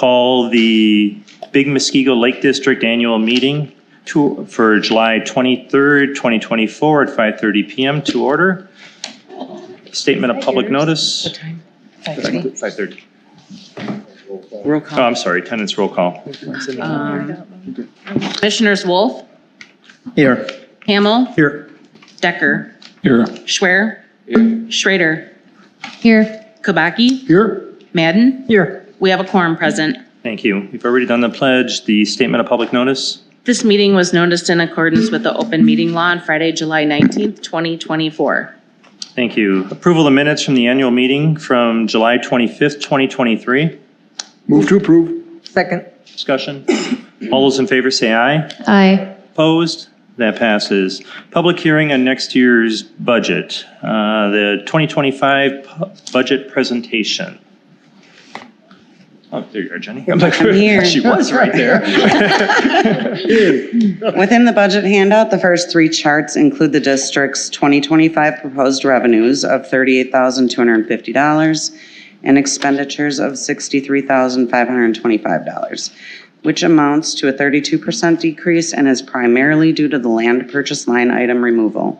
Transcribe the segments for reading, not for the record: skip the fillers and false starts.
call the Big Muskego Lake District Annual Meeting for July 23rd, 2024 at 5:30 p.m. to order. Statement of public notice. What time? 5:30. Roll call. Oh, I'm sorry, attendance roll call. Commissioners Wolf, Here. Hamel, Here. Decker, Here. Schwer, Schrader, Here. Kabaki, Here. Madden. Here. We have a quorum present. Thank you. We've already done the pledge. The statement of public notice. This meeting was noticed in accordance with the open meeting law on Friday, July 19th, 2024. Thank you. Approval of minutes from the annual meeting from July 25th, 2023. Move to approve. Second. Discussion. All those in favor say aye. Aye. Opposed? That passes. Public hearing on next year's budget. The 2025 budget presentation. Oh, there you are, Jenny. I'm here. She was right there. Within the budget handout, the first three charts include the district's 2025 proposed revenues of $38,250 and expenditures of $63,525, which amounts to a 32% decrease and is primarily due to the land purchase line item removal.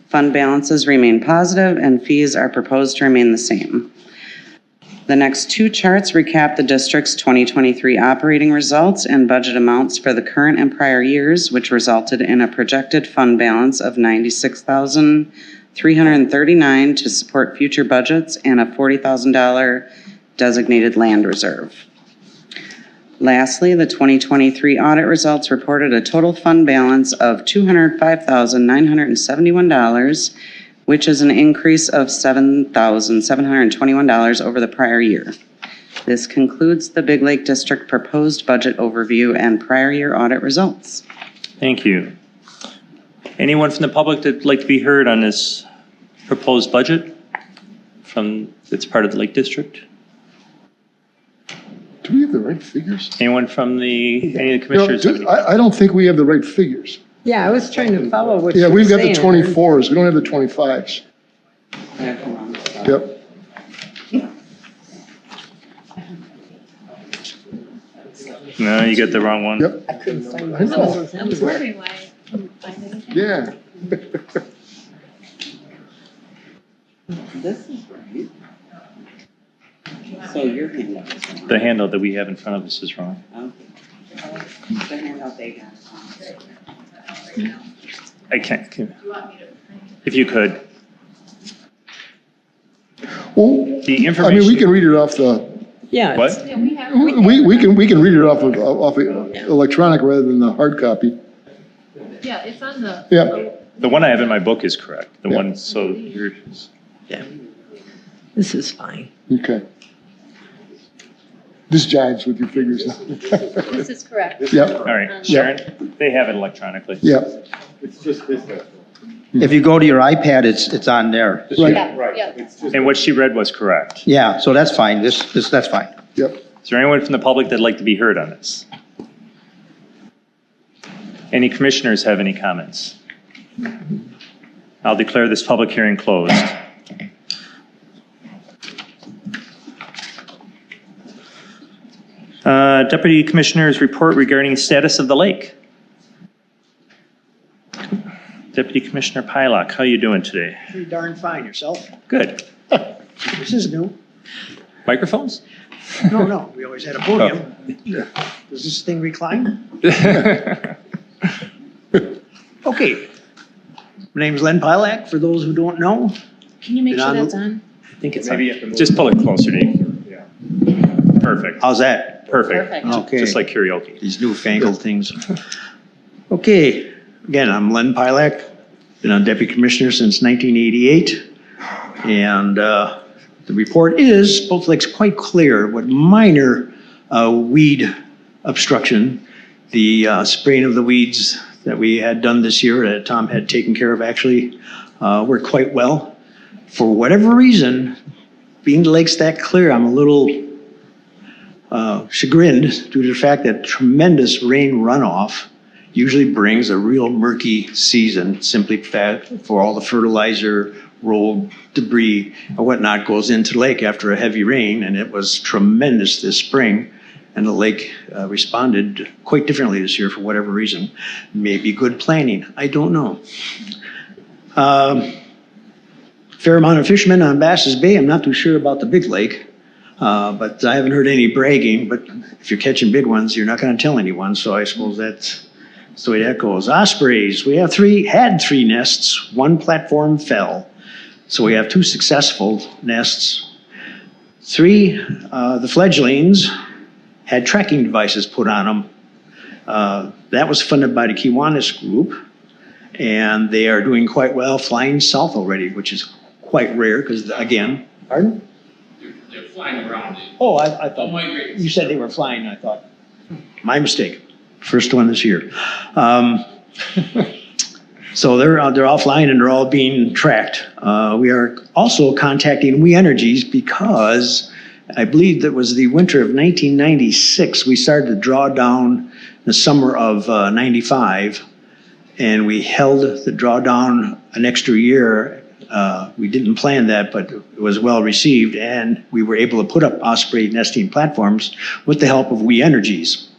Fund balances remain positive and fees are proposed to remain the same. The next two charts recap the district's 2023 operating results and budget amounts for the current and prior years, which resulted in a projected fund balance of $96,339 to support future budgets and a $40,000 designated land reserve. Lastly, the 2023 audit results reported a total fund balance of $205,971, which is an increase of $7,721 over the prior year. This concludes the Big Lake District proposed budget overview and prior year audit results. Thank you. Anyone from the public that'd like to be heard on this proposed budget that's part of the Lake District? Do we have the right figures? Anyone from any of the commissioners? have any- I don't think we have the right figures. Yeah, I was trying to follow what you Yeah, were we've got the saying. 24s. We don't have the 25s. Yep. No, you got the wrong one. Yep. I couldn't find I know. I was wondering why I couldn't find anything. Yeah. This is right. So your handout is wrong. The handout that we have in front of us is wrong. Okay. The handout they got. I can't. If you could. Well, The I mean, information. we can read it off the, Yeah. What? Yeah, we have. we can read it off of electronic rather than the hard copy. Yeah, it's on the. Yeah. The one I have in my book is correct. The Yeah. one, so yours. This is fine. Okay. This jives with your figures. This is correct. Yep, All right, Sharon, they have it electronically. yep, If you go to your iPad, it's on there. right, Yeah. And what she read was correct. Yeah, so that's fine. That's fine. yep. Is there anyone from the public that'd like to be heard on this? Any commissioners have any comments? I'll declare this public hearing closed. Deputy Commissioner's report regarding the status of the lake. Deputy Commissioner Pylock, how you doing today? Pretty darn fine. Yourself? Good. This is new. Microphones? No, we always had a podium. Does this thing recline? Okay. My name's Len Pilak, for those who don't know. Can you make Been sure on- that's on? I think it's Maybe just pull it closer, Dave. Perfect. How's that? Perfect. Perfect. Okay. Just like karaoke. These newfangled things. Okay, again, I'm Len Pilak, been on deputy commissioner since 1988. And the report is, both lakes quite clear, with minor weed obstruction. The spraying of the weeds that we had done this year, that Tom had taken care of actually, worked quite well. For whatever reason, being the lake's that clear, I'm a little chagrined due to the fact that tremendous rain runoff usually brings a real murky season, simply for all the fertilizer, rolled debris, and whatnot goes into the lake after a heavy rain, and it was tremendous this spring. And the lake responded quite differently this year for whatever reason. Maybe good planning, I don't know. Fair amount of fishermen on Bass's Bay. I'm not too sure about the big lake, but I haven't heard any bragging. But if you're catching big ones, you're not going to tell anyone. So I suppose that's the way that goes. Ospreys, we have had three nests. One platform fell. So we have 2 successful nests. 3, the fledglings had tracking devices put on them. That was funded by the Kiwanis group, and they are doing quite well, flying south already, which is quite rare because, again, pardon? They're flying around. Oh, I thought, Don't migrate. you said they were flying, I thought. My mistake. First one this year. So they're all flying and they're all being tracked. We are also contacting We Energies because I believe that was the winter of 1996. We started to draw down the summer of 95, and we held the drawdown an extra year. We didn't plan that, but it was well received, and we were able to put up osprey nesting platforms with the help of We Energies.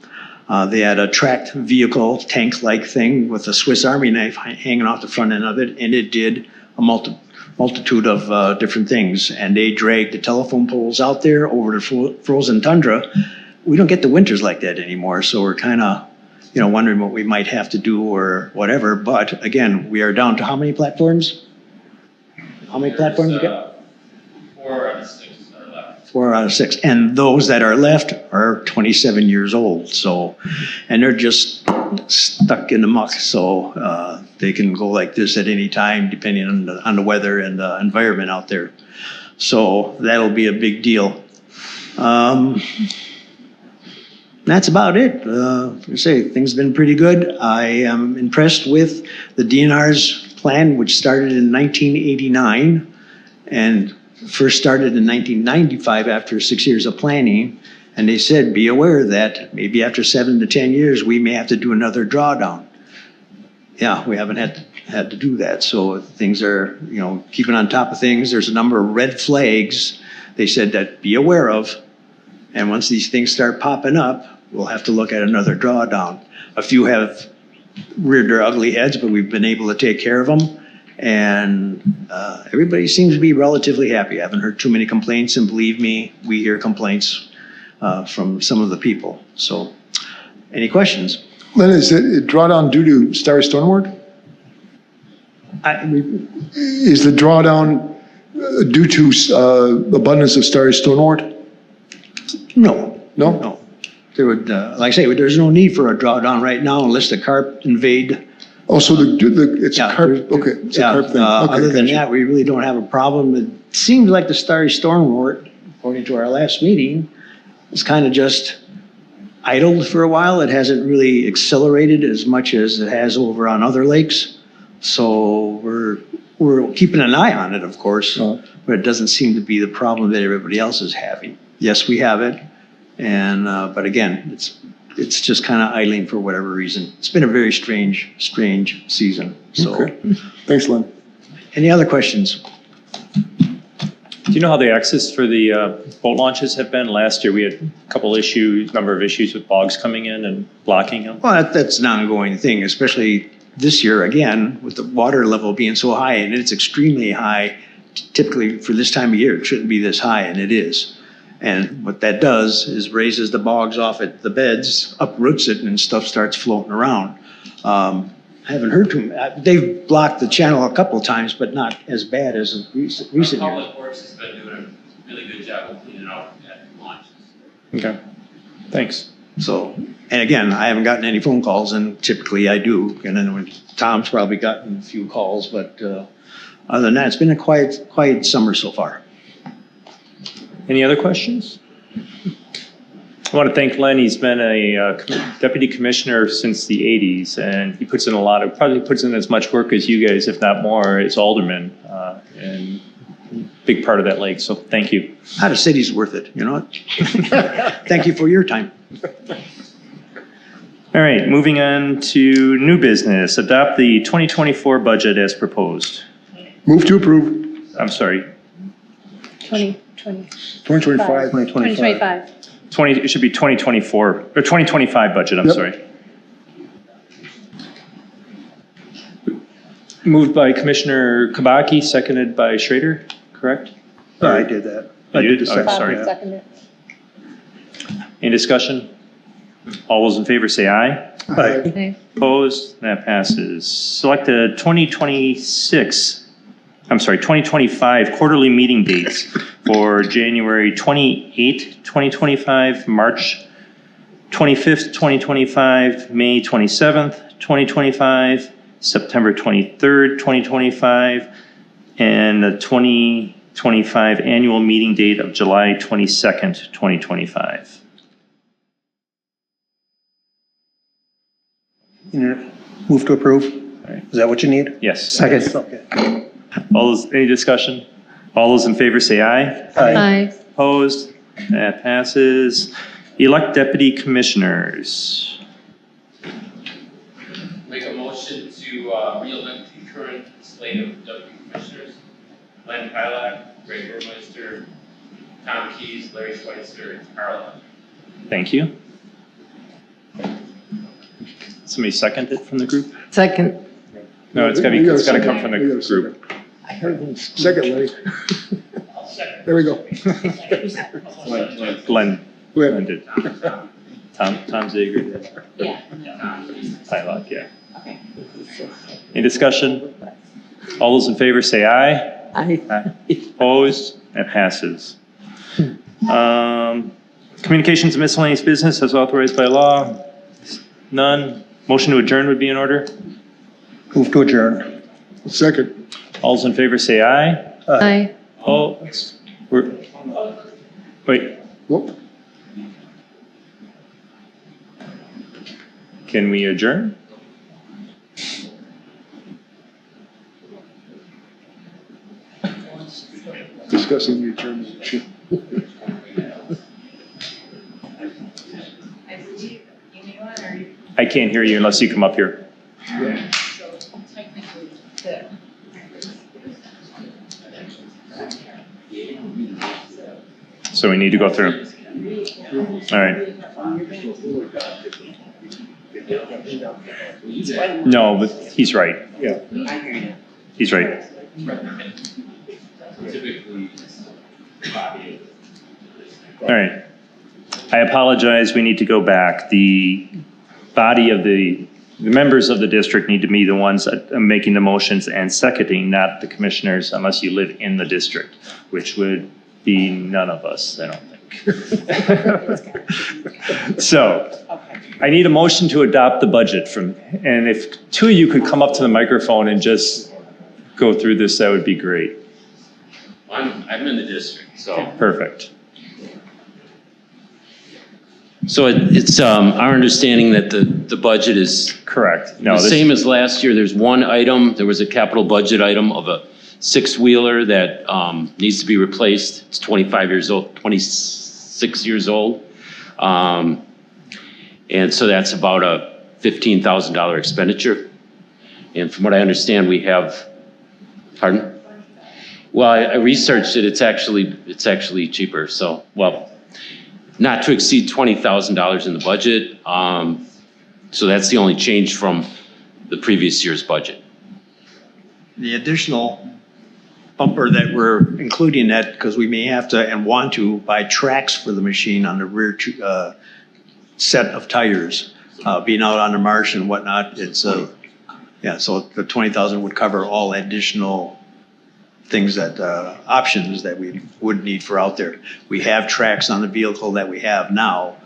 They had a tracked vehicle, tank-like thing with a Swiss Army knife hanging off the front end of it, and it did a multitude of different things. And they dragged the telephone poles out there over the frozen tundra. We don't get the winters like that anymore, so we're kind of, wondering what we might have to do or whatever. But again, we are down to how many platforms? How many platforms you got? 4 out of 6 are left. 4 out of 6. And those that are left are 27 years old. So, and they're just stuck in the muck. So they can go like this at any time, depending on the weather and the environment out there. So that'll be a big deal. That's about it. Like I say, things have been pretty good. I am impressed with the DNR's plan, which started in 1989 and first started in 1995 after 6 years of planning. And they said, be aware that maybe after 7 to 10 years, we may have to do another drawdown. Yeah, we haven't had to do that. So things are, keeping on top of things. There's a number of red flags they said that be aware of. And once these things start popping up, we'll have to look at another drawdown. A few have reared their ugly heads, but we've been able to take care of them. And everybody seems to be relatively happy. I haven't heard too many complaints, and believe me, we hear complaints from some of the people. So, any questions? Len, is it drawdown due to Starry Stoneward? Is the drawdown due to abundance of Starry Stoneward? No. No? No. There would, like I say, there's no need for a drawdown right now unless the carp invade. Oh, so it's a carp, okay, it's a carp thing. Okay, Other than gotcha. that, we really don't have a problem. It seems like the Starry Storm, according to our last meeting, is kind of just idled for a while. It hasn't really accelerated as much as it has over on other lakes. So we're keeping an eye on it, of course, but it doesn't seem to be the problem that everybody else is having. Yes, we have it, and but again, it's just kind of idling for whatever reason. It's been a very strange season. So, Okay. Thanks, Len. any other questions? Do you know how the access for the boat launches have been? Last year, we had a number of issues with bogs coming in and blocking them. Well, that's an ongoing thing, especially this year, again, with the water level being so high, and it's extremely high. Typically, for this time of year, it shouldn't be this high, and it is. And what that does is raises the bogs off at the beds, uproots it, and stuff starts floating around. I haven't heard too much. They've blocked the channel a couple of times, but not as bad as recent years. Public Works has been doing a really good job of cleaning out at launches. Okay, thanks. So, and again, I haven't gotten any phone calls, and typically I do. And then when Tom's probably gotten a few calls, but other than that, it's been a quiet summer so far. Any other questions? I want to thank Len. He's been a deputy commissioner since the 80s, and he probably puts in as much work as you guys, if not more, as alderman, and big part of that lake. So thank you. How the city's worth it, you know? Thank you for your time. All right, moving on to new business. Adopt the 2024 budget as proposed. Move to approve. I'm sorry. 2020. 2025. 2025. it should be 2024, or 2025 budget, I'm Yep. sorry. Moved by Commissioner Kabaki, seconded by Schrader, correct? I did that. I You did did? the Oh, second. sorry. yeah. Second it. Any discussion? All those in favor say aye. Aye. Okay. Opposed? That passes. Select the 2025 quarterly meeting dates for January 28th, 2025, March 25th, 2025, May 27th, 2025, September 23rd, 2025, and the 2025 annual meeting date of July 22nd, 2025. Move to approve. right. Is that what you need? Yes. Second. All those, any discussion? All those in favor say aye. Aye. Opposed? That passes. Elect deputy commissioners. Make a motion to re-elect the current slate of deputy commissioners. Len Pilak, Greg Burmeister, Tom Keys, Larry Schweitzer, and Carla. Thank you. Somebody second it from the group? Second. No, it's gotta come from the group. I heard him. Second, Lenny. There we go. Glenn. Go ahead. Glenn did. Tom Zager did. Yeah. Hylock, yeah. Any discussion? All those in favor say aye. Aye. Aye. Opposed? That passes. Communications and miscellaneous business as authorized by law? None. Motion to adjourn would be in order. Move to adjourn. Second. All those in favor say aye. Aye. Oh, wait, Whoop. can we adjourn? Discussing the adjournment. I can't hear you unless you come up here. So we need to go through. All right. No, but he's right. Yeah. He's right. Typically, All right. I apologize. We need to go back. The body of the members of the district need to be the ones that are making the motions and seconding, not the commissioners, unless you live in the district, which would be none of us, I don't think. So I need a motion to adopt the budget and if two of you could come up to the microphone and just go through this, that would be great. I'm in the district, so. Perfect. So it's our understanding that the budget is Correct. the No, this, same as last year. There's one item, there was a capital budget item of a six-wheeler that needs to be replaced. It's 25 years old, 26 years old. And so that's about a $15,000 expenditure. And from what I understand, we have, pardon? Well, I researched it, it's actually cheaper, so, well, not to exceed $20,000 in the budget. So that's the only change from the previous year's budget. The additional bumper that we're including that, because we may have to and want to buy tracks for the machine on the rear set of tires, being out on the marsh and whatnot, it's yeah, so the 20,000 would cover all additional things that, options that we would need for out there. We have tracks on the vehicle that we have now,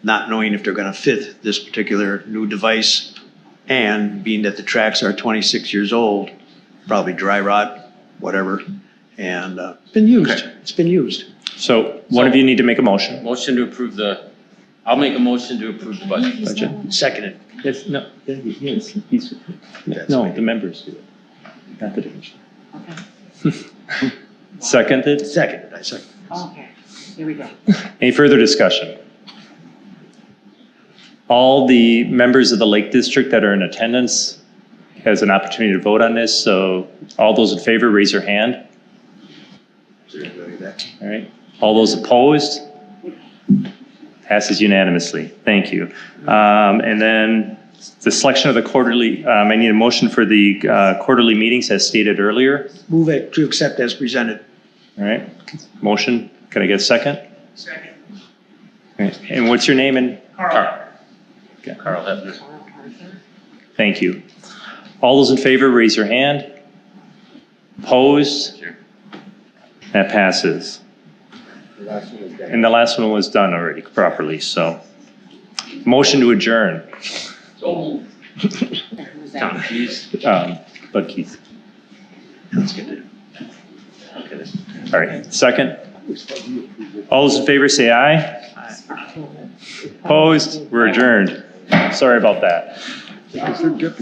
not knowing if they're gonna fit this particular new device, and being that the tracks are 26 years old, probably dry rot, whatever, and been used. Okay. It's been used. so one of you need to make a motion. Motion to approve I'll make a motion to approve the budget. Seconded. Yes, no, yes, he's, no, the members do it, not the division. Seconded? Seconded, I second. Okay, here we go. Any further discussion? All the members of the Lake District that are in attendance has an opportunity to vote on this, so all those in favor, raise your hand. All right, all those opposed? Passes unanimously. Thank you. And then the selection of the quarterly, I need a motion for the quarterly meetings as stated earlier. Move it to accept as presented. All right, motion. Can I get a second? Second. All right. And what's your name and? Carl. Okay. Carl Hefner. Thank you. All those in favor, raise your hand. Opposed? Sure. That passes. And the last one was done already properly, so. Motion to adjourn. Tom, please. Bud Keith. All right, second. All those in favor say aye. Opposed? We're adjourned. Sorry about that.